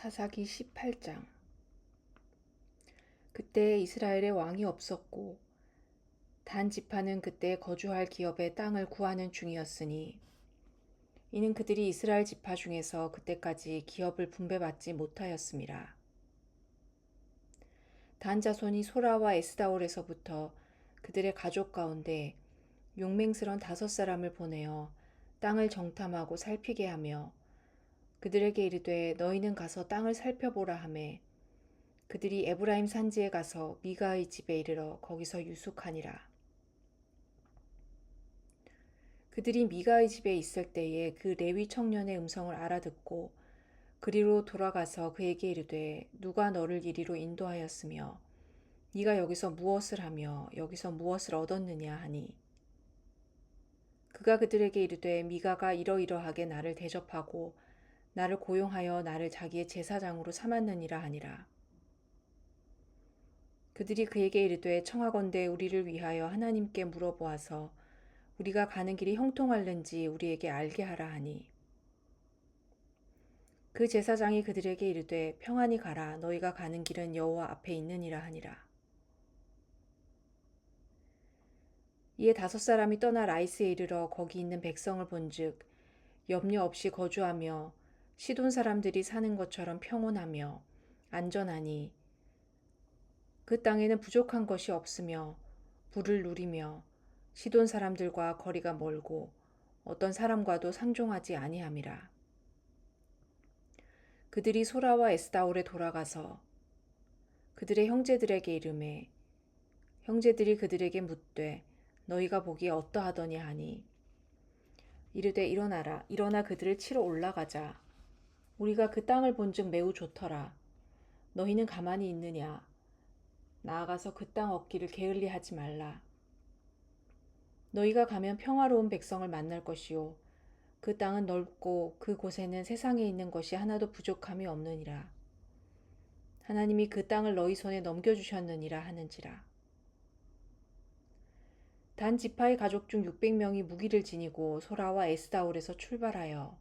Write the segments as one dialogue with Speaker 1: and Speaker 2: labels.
Speaker 1: 사사기 18장. 그때 이스라엘에 왕이 없었고 단 지파는 그때 거주할 기업의 땅을 구하는 중이었으니 이는 그들이 이스라엘 지파 중에서 그때까지 기업을 분배받지 못하였음이라. 단 자손이 소라와 에스다올에서부터 그들의 가족 가운데 용맹스런 5사람을 보내어 땅을 정탐하고 살피게 하며 그들에게 이르되 너희는 가서 땅을 살펴보라 하매 그들이 에브라임 산지에 가서 미가의 집에 이르러 거기서 유숙하니라. 그들이 미가의 집에 있을 때에 그 레위 청년의 음성을 알아듣고 그리로 돌아가서 그에게 이르되 누가 너를 이리로 인도하였으며 네가 여기서 무엇을 하며 여기서 무엇을 얻었느냐 하니 그가 그들에게 이르되 미가가 이러이러하게 나를 대접하고 나를 고용하여 나를 자기의 제사장으로 삼았느니라 하니라. 그들이 그에게 이르되 청하건대 우리를 위하여 하나님께 물어보아서 우리가 가는 길이 형통할는지 우리에게 알게 하라 하니 그 제사장이 그들에게 이르되 평안히 가라 너희가 가는 길은 여호와 앞에 있느니라 하니라. 이에 5사람이 떠나 라이스에 이르러 거기 있는 백성을 본즉 염려 없이 거주하며 시돈 사람들이 사는 것처럼 평온하며 안전하니 그 땅에는 부족한 것이 없으며 부를 누리며 시돈 사람들과 거리가 멀고 어떤 사람과도 상종하지 아니함이라. 그들이 소라와 에스다올에 돌아가서 그들의 형제들에게 이르매 형제들이 그들에게 묻되 너희가 보기에 어떠하더냐 하니 이르되 일어나라 일어나 그들을 치러 올라가자 우리가 그 땅을 본즉 매우 좋더라 너희는 가만히 있느냐 나아가서 그 땅 얻기를 게을리하지 말라 너희가 가면 평화로운 백성을 만날 것이요 그 땅은 넓고 그 곳에는 세상에 있는 것이 하나도 부족함이 없느니라 하나님이 그 땅을 너희 손에 넘겨주셨느니라 하는지라. 단 지파의 가족 중 600명이 무기를 지니고 소라와 에스다올에서 출발하여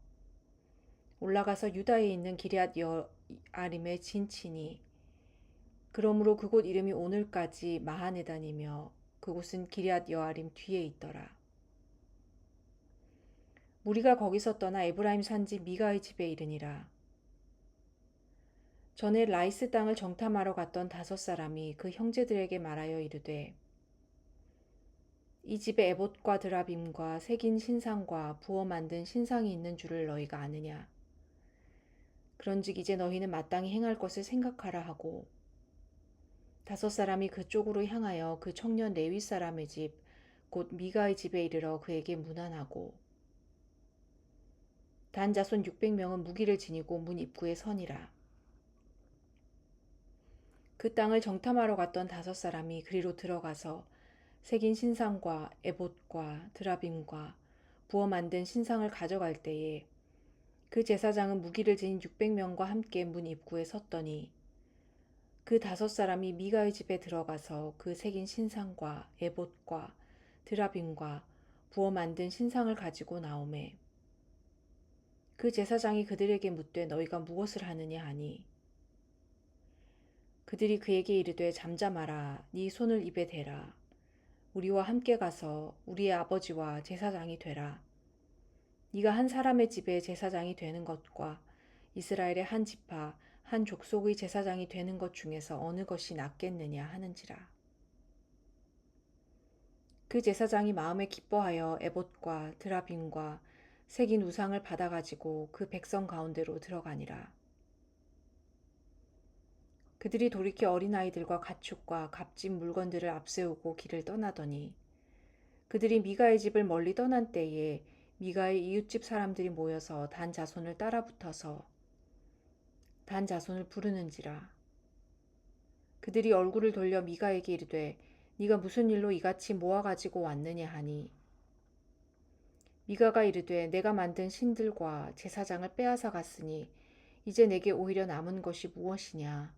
Speaker 1: 올라가서 유다에 있는 기럇 여아림에 진치니 그러므로 그곳 이름이 오늘까지 마하네단이며 그곳은 기럇 여아림 뒤에 있더라. 무리가 거기서 떠나 에브라임 산지 미가의 집에 이르니라. 전에 라이스 땅을 정탐하러 갔던 5사람이 그 형제들에게 말하여 이르되 이 집에 에봇과 드라빔과 새긴 신상과 부어 만든 신상이 있는 줄을 너희가 아느냐. 그런즉 이제 너희는 마땅히 행할 것을 생각하라 하고 5사람이 그쪽으로 향하여 그 청년 레위 사람의 집 곧 미가의 집에 이르러 그에게 문안하고 단 자손 600명은 무기를 지니고 문 입구에 서니라. 그 땅을 정탐하러 갔던 5사람이 그리로 들어가서 새긴 신상과 에봇과 드라빔과 부어 만든 신상을 가져갈 때에 그 제사장은 무기를 지닌 600명과 함께 문 입구에 섰더니 그 5사람이 미가의 집에 들어가서 그 새긴 신상과 에봇과 드라빔과 부어 만든 신상을 가지고 나오매 그 제사장이 그들에게 묻되 너희가 무엇을 하느냐 하니 그들이 그에게 이르되 잠잠하라 네 손을 입에 대라 우리와 함께 가서 우리의 아버지와 제사장이 되라 네가 한 사람의 집에 제사장이 되는 것과 이스라엘의 한 지파 한 족속의 제사장이 되는 것 중에서 어느 것이 낫겠느냐 하는지라. 그 제사장이 마음에 기뻐하여 에봇과 드라빔과 새긴 우상을 받아가지고 그 백성 가운데로 들어가니라. 그들이 돌이켜 어린아이들과 가축과 값진 물건들을 앞세우고 길을 떠나더니 그들이 미가의 집을 멀리 떠난 때에 미가의 이웃집 사람들이 모여서 단 자손을 따라붙어서 단 자손을 부르는지라. 그들이 얼굴을 돌려 미가에게 이르되 네가 무슨 일로 이같이 모아가지고 왔느냐 하니 미가가 이르되 내가 만든 신들과 제사장을 빼앗아 갔으니 이제 내게 오히려 남은 것이 무엇이냐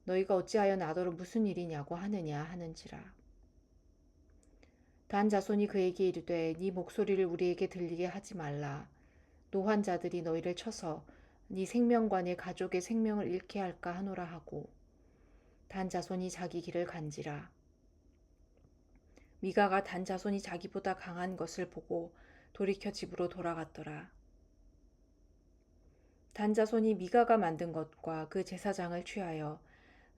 Speaker 1: 너희가 어찌하여 나더러 무슨 일이냐고 하느냐 하는지라. 단 자손이 그에게 이르되 네 목소리를 우리에게 들리게 하지 말라 노환자들이 너희를 쳐서 네 생명과 네 가족의 생명을 잃게 할까 하노라 하고 단 자손이 자기 길을 간지라. 미가가 단 자손이 자기보다 강한 것을 보고 돌이켜 집으로 돌아갔더라. 단 자손이 미가가 만든 것과 그 제사장을 취하여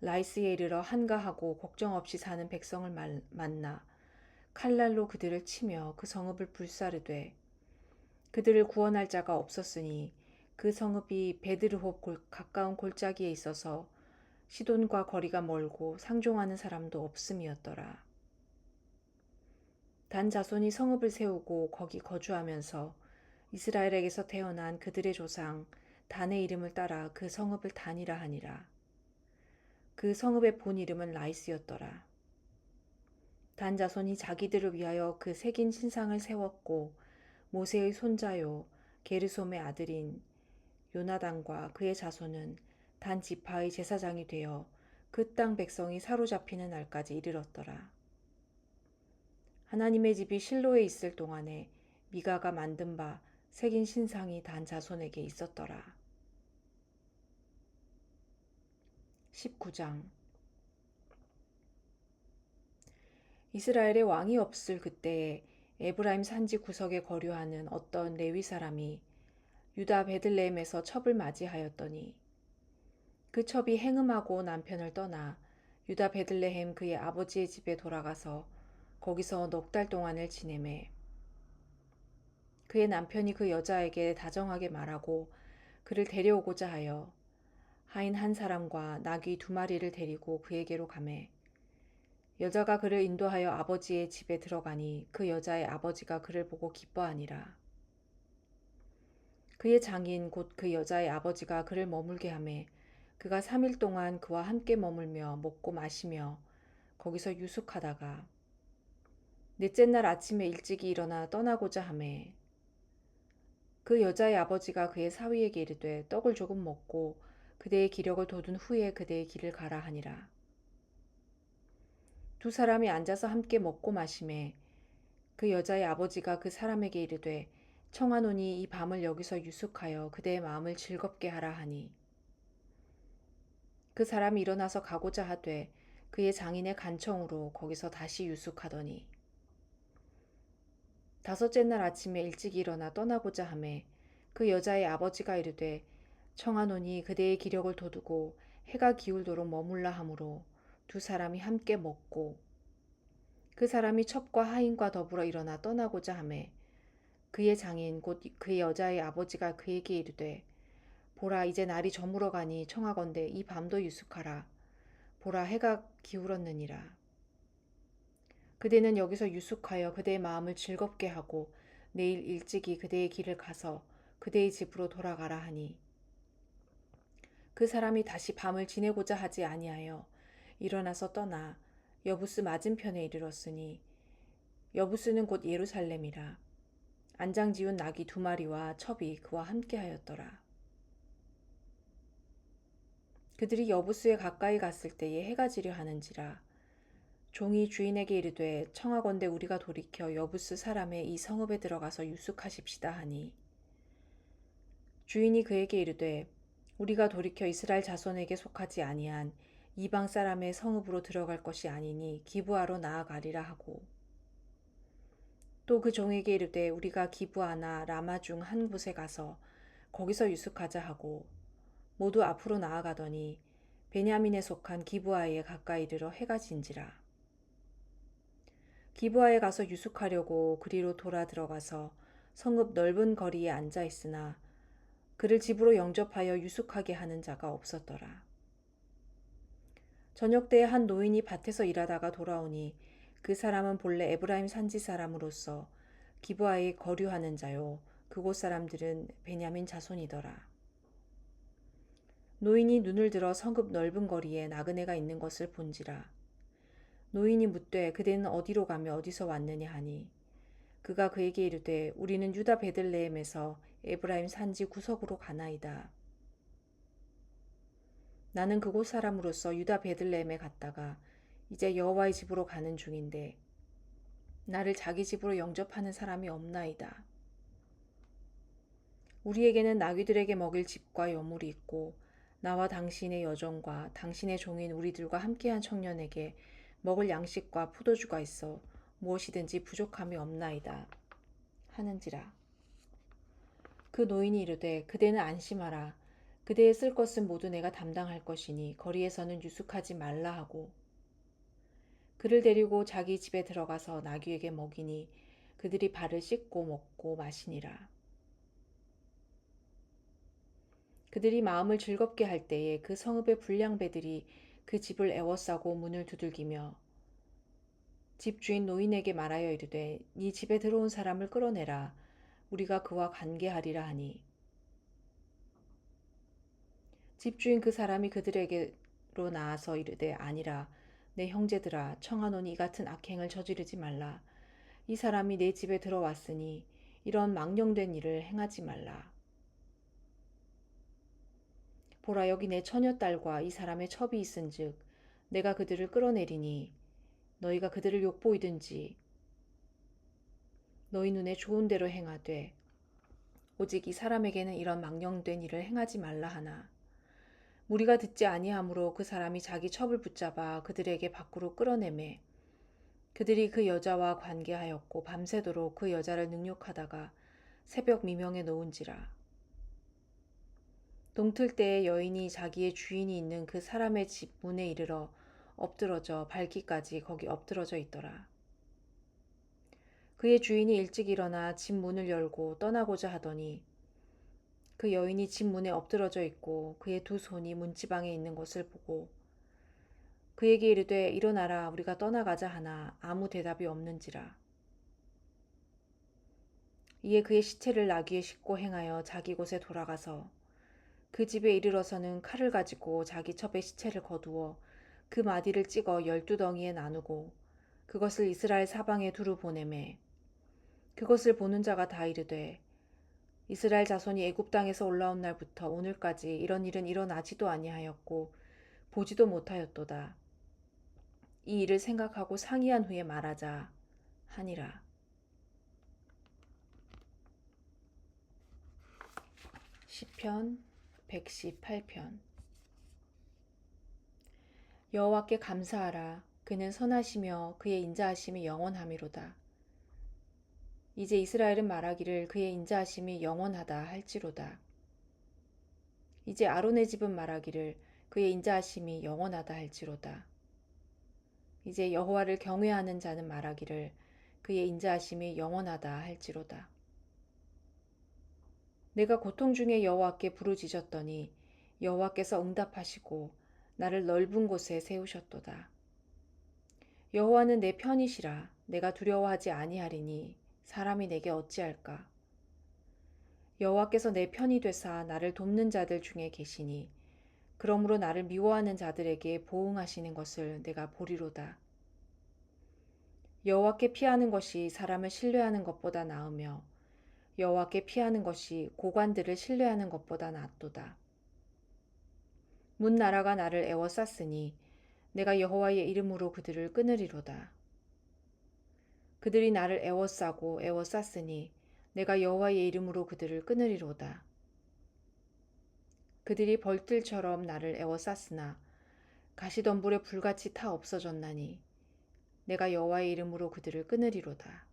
Speaker 1: 라이스에 이르러 한가하고 걱정 없이 사는 백성을 만나 칼날로 그들을 치며 그 성읍을 불사르되 그들을 구원할 자가 없었으니 그 성읍이 베드르홉 가까운 골짜기에 있어서 시돈과 거리가 멀고 상종하는 사람도 없음이었더라. 단 자손이 성읍을 세우고 거기 거주하면서 이스라엘에게서 태어난 그들의 조상 단의 이름을 따라 그 성읍을 단이라 하니라. 그 성읍의 본 이름은 라이스였더라. 단 자손이 자기들을 위하여 그 새긴 신상을 세웠고 모세의 손자요 게르솜의 아들인 요나단과 그의 자손은 단 지파의 제사장이 되어 그 땅 백성이 사로잡히는 날까지 이르렀더라. 하나님의 집이 실로에 있을 동안에 미가가 만든 바 새긴 신상이 단 자손에게 있었더라. 19장 이스라엘의 왕이 없을 그때에 에브라임 산지 구석에 거류하는 어떤 레위 사람이 유다 베들레헴에서 첩을 맞이하였더니 그 첩이 행음하고 남편을 떠나 유다 베들레헴 그의 아버지의 집에 돌아가서 거기서 넉 달 동안을 지내매 그의 남편이 그 여자에게 다정하게 말하고 그를 데려오고자 하여 하인 한 사람과 나귀 2마리를 데리고 그에게로 가매 여자가 그를 인도하여 아버지의 집에 들어가니 그 여자의 아버지가 그를 보고 기뻐하니라. 그의 장인 곧 그 여자의 아버지가 그를 머물게 하매 그가 3일 동안 그와 함께 머물며 먹고 마시며 거기서 유숙하다가 넷째 날 아침에 일찍이 일어나 떠나고자 하매 그 여자의 아버지가 그의 사위에게 이르되 떡을 조금 먹고 그대의 기력을 돋운 후에 그대의 길을 가라 하니라. 두 사람이 앉아서 함께 먹고 마시매 그 여자의 아버지가 그 사람에게 이르되 청하노니 이 밤을 여기서 유숙하여 그대의 마음을 즐겁게 하라 하니 그 사람이 일어나서 가고자 하되 그의 장인의 간청으로 거기서 다시 유숙하더니 5째 날 아침에 일찍 일어나 떠나고자 하매 그 여자의 아버지가 이르되 청하노니 그대의 기력을 돋우고 해가 기울도록 머물라 하므로 두 사람이 함께 먹고 그 사람이 첩과 하인과 더불어 일어나 떠나고자 하매 그의 장인 곧 그 여자의 아버지가 그에게 이르되 보라 이제 날이 저물어 가니 청하건대 이 밤도 유숙하라. 보라 해가 기울었느니라. 그대는 여기서 유숙하여 그대의 마음을 즐겁게 하고 내일 일찍이 그대의 길을 가서 그대의 집으로 돌아가라 하니 그 사람이 다시 밤을 지내고자 하지 아니하여 일어나서 떠나 여부스 맞은편에 이르렀으니 여부스는 곧 예루살렘이라. 안장 지운 나귀 2마리와 첩이 그와 함께하였더라. 그들이 여부스에 가까이 갔을 때에 해가 지려 하는지라 종이 주인에게 이르되 청하건대 우리가 돌이켜 여부스 사람의 이 성읍에 들어가서 유숙하십시다 하니 주인이 그에게 이르되 우리가 돌이켜 이스라엘 자손에게 속하지 아니한 이방 사람의 성읍으로 들어갈 것이 아니니 기브아로 나아가리라 하고 또 그 종에게 이르되 우리가 기브아나 라마 중 한 곳에 가서 거기서 유숙하자 하고 모두 앞으로 나아가더니 베냐민에 속한 기브아에 가까이 이르러 해가 진지라. 기브아에 가서 유숙하려고 그리로 돌아 들어가서 성읍 넓은 거리에 앉아 있으나 그를 집으로 영접하여 유숙하게 하는 자가 없었더라. 저녁 때에 한 노인이 밭에서 일하다가 돌아오니 그 사람은 본래 에브라임 산지 사람으로서 기브아에 거류하는 자요 그곳 사람들은 베냐민 자손이더라. 노인이 눈을 들어 성읍 넓은 거리에 나그네가 있는 것을 본지라. 노인이 묻되 그대는 어디로 가며 어디서 왔느냐 하니 그가 그에게 이르되 우리는 유다 베들레헴에서 에브라임 산지 구석으로 가나이다. 나는 그곳 사람으로서 유다 베들레헴에 갔다가 이제 여호와의 집으로 가는 중인데 나를 자기 집으로 영접하는 사람이 없나이다. 우리에게는 나귀들에게 먹일 집과 여물이 있고 나와 당신의 여종과 당신의 종인 우리들과 함께한 청년에게 먹을 양식과 포도주가 있어 무엇이든지 부족함이 없나이다 하는지라. 그 노인이 이르되 그대는 안심하라. 그대의 쓸 것은 모두 내가 담당할 것이니 거리에서는 유숙하지 말라 하고 그를 데리고 자기 집에 들어가서 나귀에게 먹이니 그들이 발을 씻고 먹고 마시니라. 그들이 마음을 즐겁게 할 때에 그 성읍의 불량배들이 그 집을 에워싸고 문을 두들기며 집주인 노인에게 말하여 이르되 네 집에 들어온 사람을 끌어내라. 우리가 그와 관계하리라 하니 집주인 그 사람이 그들에게로 나아서 이르되 아니라 내 형제들아 청하노니 이 같은 악행을 저지르지 말라. 이 사람이 내 집에 들어왔으니 이런 망령된 일을 행하지 말라. 보라 여기 내 처녀딸과 이 사람의 첩이 있은즉 내가 그들을 끌어내리니 너희가 그들을 욕보이든지 너희 눈에 좋은 대로 행하되 오직 이 사람에게는 이런 망령된 일을 행하지 말라 하나 무리가 듣지 아니하므로 그 사람이 자기 첩을 붙잡아 그들에게 밖으로 끌어내매 그들이 그 여자와 관계하였고 밤새도록 그 여자를 능욕하다가 새벽 미명에 놓은지라. 동틀 때에 여인이 자기의 주인이 있는 그 사람의 집 문에 이르러 엎드러져 밟기까지 거기 엎드러져 있더라. 그의 주인이 일찍 일어나 집 문을 열고 떠나고자 하더니 그 여인이 집 문에 엎드러져 있고 그의 두 손이 문지방에 있는 것을 보고 그에게 이르되 일어나라 우리가 떠나가자 하나 아무 대답이 없는지라. 이에 그의 시체를 나귀에 싣고 행하여 자기 곳에 돌아가서 그 집에 이르러서는 칼을 가지고 자기 첩의 시체를 거두어 그 마디를 찍어 12덩이에 나누고 그것을 이스라엘 사방에 두루 보내매 그것을 보는 자가 다 이르되 이스라엘 자손이 애굽 땅에서 올라온 날부터 오늘까지 이런 일은 일어나지도 아니하였고 보지도 못하였도다. 이 일을 생각하고 상의한 후에 말하자 하니라. 시편 118편. 여호와께 감사하라. 그는 선하시며 그의 인자하심이 영원하미로다. 이제 이스라엘은 말하기를 그의 인자하심이 영원하다 할지로다. 이제 아론의 집은 말하기를 그의 인자하심이 영원하다 할지로다. 이제 여호와를 경외하는 자는 말하기를 그의 인자하심이 영원하다 할지로다. 내가 고통 중에 여호와께 부르짖었더니 여호와께서 응답하시고 나를 넓은 곳에 세우셨도다. 여호와는 내 편이시라. 내가 두려워하지 아니하리니 사람이 내게 어찌할까. 여호와께서 내 편이 되사 나를 돕는 자들 중에 계시니 그러므로 나를 미워하는 자들에게 보응하시는 것을 내가 보리로다. 여호와께 피하는 것이 사람을 신뢰하는 것보다 나으며 여호와께 피하는 것이 고관들을 신뢰하는 것보다 낫도다. 문 나라가 나를 애워쌌으니 내가 여호와의 이름으로 그들을 끊으리로다. 그들이 나를 애워싸고 애워쌌으니 내가 여호와의 이름으로 그들을 끊으리로다. 그들이 벌들처럼 나를 애워쌌으나 가시덤불에 불같이 타 없어졌나니 내가 여호와의 이름으로 그들을 끊으리로다.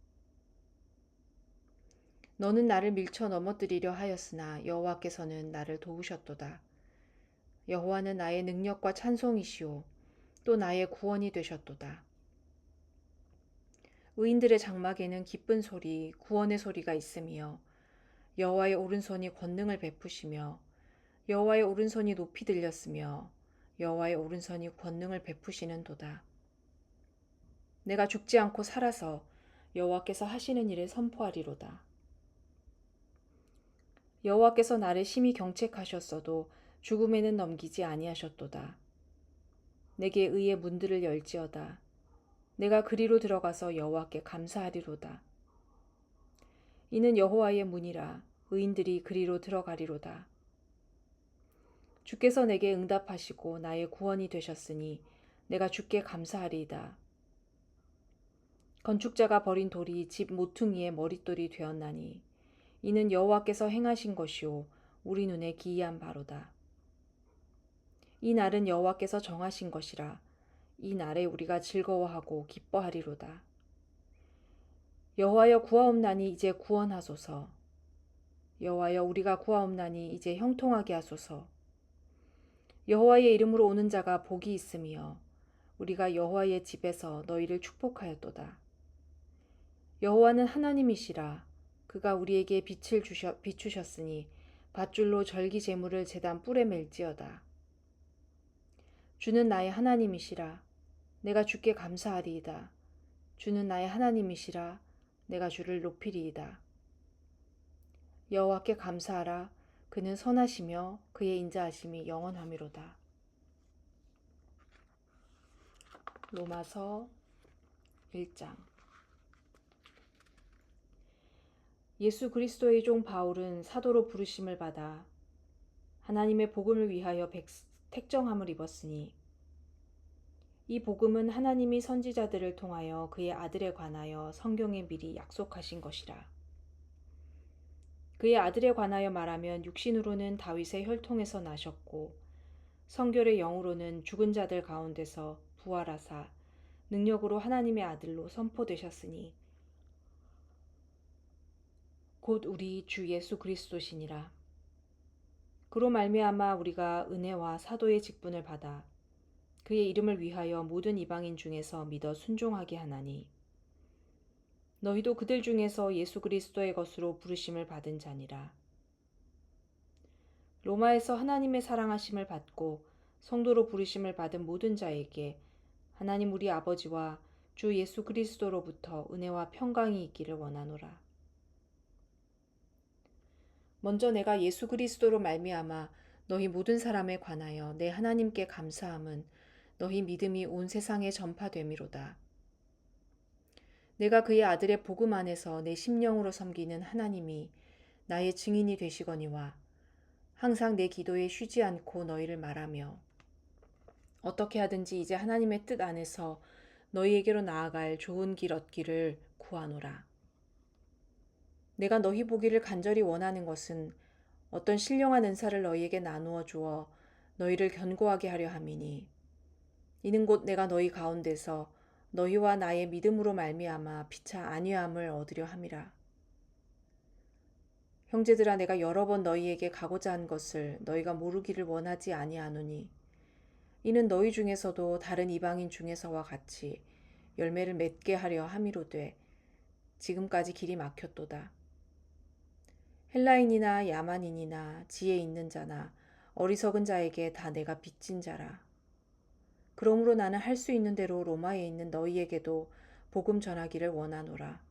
Speaker 1: 너는 나를 밀쳐 넘어뜨리려 하였으나 여호와께서는 나를 도우셨도다. 여호와는 나의 능력과 찬송이시오 또 나의 구원이 되셨도다. 의인들의 장막에는 기쁜 소리, 구원의 소리가 있으며 여호와의 오른손이 권능을 베푸시며 여호와의 오른손이 높이 들렸으며 여호와의 오른손이 권능을 베푸시는도다. 내가 죽지 않고 살아서 여호와께서 하시는 일을 선포하리로다. 여호와께서 나를 심히 경책하셨어도 죽음에는 넘기지 아니하셨도다. 내게 의의 문들을 열지어다. 내가 그리로 들어가서 여호와께 감사하리로다. 이는 여호와의 문이라 의인들이 그리로 들어가리로다. 주께서 내게 응답하시고 나의 구원이 되셨으니 내가 주께 감사하리이다. 건축자가 버린 돌이 집 모퉁이의 머릿돌이 되었나니 이는 여호와께서 행하신 것이요 우리 눈에 기이한 바로다. 이 날은 여호와께서 정하신 것이라. 이 날에 우리가 즐거워하고 기뻐하리로다. 여호와여 구하옵나니 이제 구원하소서. 여호와여 우리가 구하옵나니 이제 형통하게 하소서. 여호와의 이름으로 오는 자가 복이 있으며 우리가 여호와의 집에서 너희를 축복하였도다. 여호와는 하나님이시라. 그가 우리에게 빛을 비추셨으니 밧줄로 절기 제물을 제단 뿔에 맬지어다. 주는 나의 하나님이시라. 내가 주께 감사하리이다. 주는 나의 하나님이시라. 내가 주를 높이리이다. 여호와께 감사하라. 그는 선하시며 그의 인자하심이 영원하미로다. 로마서 1장. 예수 그리스도의 종 바울은 사도로 부르심을 받아 하나님의 복음을 위하여 택정함을 입었으니 이 복음은 하나님이 선지자들을 통하여 그의 아들에 관하여 성경에 미리 약속하신 것이라. 그의 아들에 관하여 말하면 육신으로는 다윗의 혈통에서 나셨고 성결의 영으로는 죽은 자들 가운데서 부활하사 능력으로 하나님의 아들로 선포되셨으니 곧 우리 주 예수 그리스도시니라. 그로 말미암아 우리가 은혜와 사도의 직분을 받아 그의 이름을 위하여 모든 이방인 중에서 믿어 순종하게 하나니 너희도 그들 중에서 예수 그리스도의 것으로 부르심을 받은 자니라. 로마에서 하나님의 사랑하심을 받고 성도로 부르심을 받은 모든 자에게 하나님 우리 아버지와 주 예수 그리스도로부터 은혜와 평강이 있기를 원하노라. 먼저 내가 예수 그리스도로 말미암아 너희 모든 사람에 관하여 내 하나님께 감사함은 너희 믿음이 온 세상에 전파됨이로다. 내가 그의 아들의 복음 안에서 내 심령으로 섬기는 하나님이 나의 증인이 되시거니와 항상 내 기도에 쉬지 않고 너희를 말하며 어떻게 하든지 이제 하나님의 뜻 안에서 너희에게로 나아갈 좋은 길 얻기를 구하노라. 내가 너희 보기를 간절히 원하는 것은 어떤 신령한 은사를 너희에게 나누어 주어 너희를 견고하게 하려 함이니 이는 곧 내가 너희 가운데서 너희와 나의 믿음으로 말미암아 피차 안위함을 얻으려 함이라. 형제들아 내가 여러 번 너희에게 가고자 한 것을 너희가 모르기를 원하지 아니하노니 이는 너희 중에서도 다른 이방인 중에서와 같이 열매를 맺게 하려 함이로되 지금까지 길이 막혔도다. 헬라인이나 야만인이나 지혜 있는 자나 어리석은 자에게 다 내가 빚진 자라. 그러므로 나는 할 수 있는 대로 로마에 있는 너희에게도 복음 전하기를 원하노라.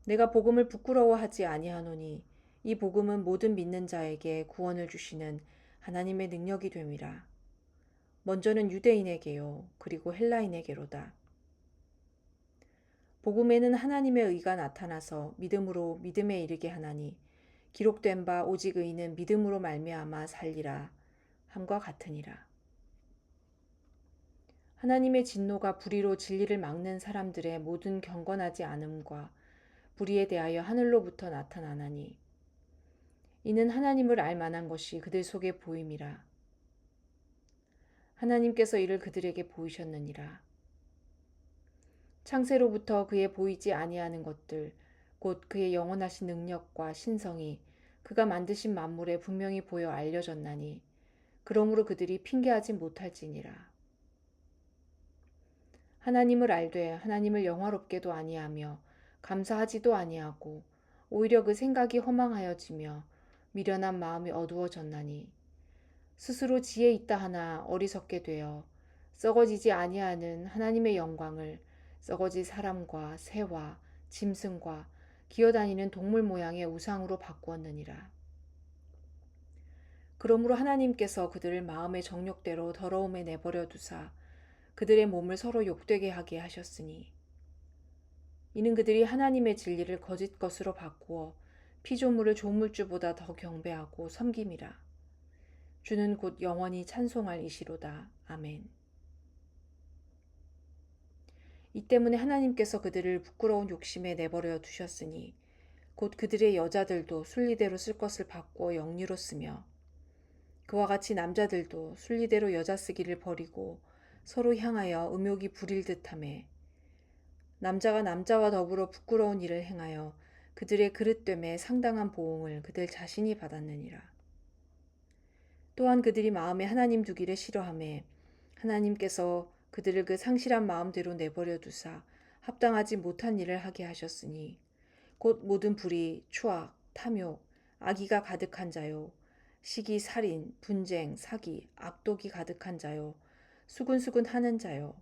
Speaker 1: 내가 복음을 부끄러워하지 아니하노니 이 복음은 모든 믿는 자에게 구원을 주시는 하나님의 능력이 됨이라. 먼저는 유대인에게요 그리고 헬라인에게로다. 복음에는 하나님의 의가 나타나서 믿음으로 믿음에 이르게 하나니 기록된 바 오직 의인은 믿음으로 말미암아 살리라 함과 같으니라. 하나님의 진노가 불의로 진리를 막는 사람들의 모든 경건하지 않음과 불의에 대하여 하늘로부터 나타나나니 이는 하나님을 알 만한 것이 그들 속에 보임이라. 하나님께서 이를 그들에게 보이셨느니라. 창세로부터 그의 보이지 아니하는 것들 곧 그의 영원하신 능력과 신성이 그가 만드신 만물에 분명히 보여 알려졌나니 그러므로 그들이 핑계하지 못할지니라. 하나님을 알되 하나님을 영화롭게도 아니하며 감사하지도 아니하고 오히려 그 생각이 허망하여지며 미련한 마음이 어두워졌나니 스스로 지혜 있다 하나 어리석게 되어 썩어지지 아니하는 하나님의 영광을 썩어질 사람과 새와 짐승과 기어다니는 동물 모양의 우상으로 바꾸었느니라. 그러므로 하나님께서 그들을 마음의 정욕대로 더러움에 내버려 두사 그들의 몸을 서로 욕되게 하게 하셨으니 이는 그들이 하나님의 진리를 거짓 것으로 바꾸어 피조물을 조물주보다 더 경배하고 섬김이라. 주는 곧 영원히 찬송할 이시로다. 아멘. 이 때문에 하나님께서 그들을 부끄러운 욕심에 내버려 두셨으니 곧 그들의 여자들도 순리대로 쓸 것을 바꾸어 영리로 쓰며 그와 같이 남자들도 순리대로 여자 쓰기를 버리고 서로 향하여 음욕이 부릴 듯하매 남자가 남자와 더불어 부끄러운 일을 행하여 그들의 그릇됨에 상당한 보응을 그들 자신이 받았느니라. 또한 그들이 마음에 하나님 두기를 싫어하매 하나님께서 그들을 그 상실한 마음대로 내버려 두사 합당하지 못한 일을 하게 하셨으니 곧 모든 불의, 추악, 탐욕, 악의가 가득한 자요 시기, 살인, 분쟁, 사기, 악독이 가득한 자요 수군수군 하는 자요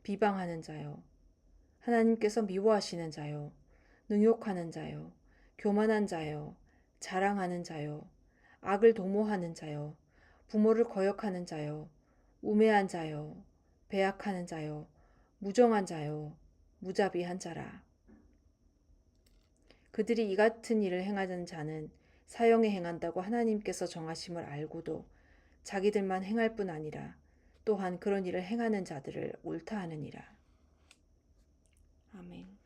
Speaker 1: 비방하는 자요 하나님께서 미워하시는 자요 능욕하는 자요 교만한 자요 자랑하는 자요 악을 도모하는 자요 부모를 거역하는 자요 우매한 자요 배약하는 자요 무정한 자요 무자비한 자라. 그들이 이 같은 일을 행하는 자는 사형에 행한다고 하나님께서 정하심을 알고도 자기들만 행할 뿐 아니라 또한 그런 일을 행하는 자들을 옳다 하느니라. 아멘.